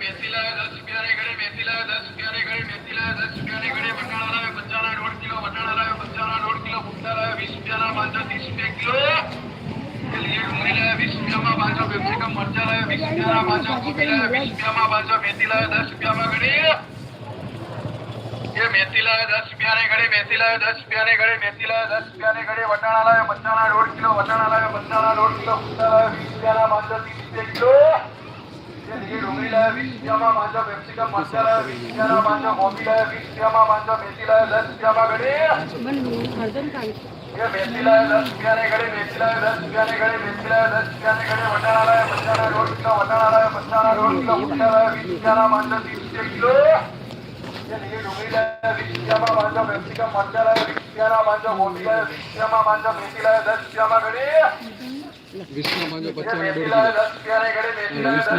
मेथी लाया 10 रुपया ने घड़े मेथी लाया 10 रुपया ने घड़े मेथी लाया 10 रुपया ने घड़े वटाणा लाया 1.5 किलो वटाणा लाया 1.5 किलो कुंडा लाया 20 रुपया ना 530 रुपया किलो ये देखिए डोंगरी लाया 20 रुपया में 5 कैप्सिकम मरचा लाया 20 रुपया ना 5 गोभी लाया 20 रुपया में 5 मेथी लाया 10 रुपया में घड़े ये मेथी लाया 10 रुपया ने घड़े मेथी लाया 10 रुपया ने घड़े मेथी लाया 10 रुपया ने घड़े वटाणा लाया 1.5 किलो वटाणा लाया 1.5 किलो कुंडा लाया 20 रुपया ना 530 रुपया किलो ये देखिए डोंगरी लाया 20 रुपया में 5 कैप्सिकम मरचा लाया 20 रुपया ना 5 गोभी लाया 20 रुपया में 5 मेथी लाया 10 रुपया में घड़े 20 में 5 मेथी लाया 10 रुपया ने घड़े मेथी लाया 10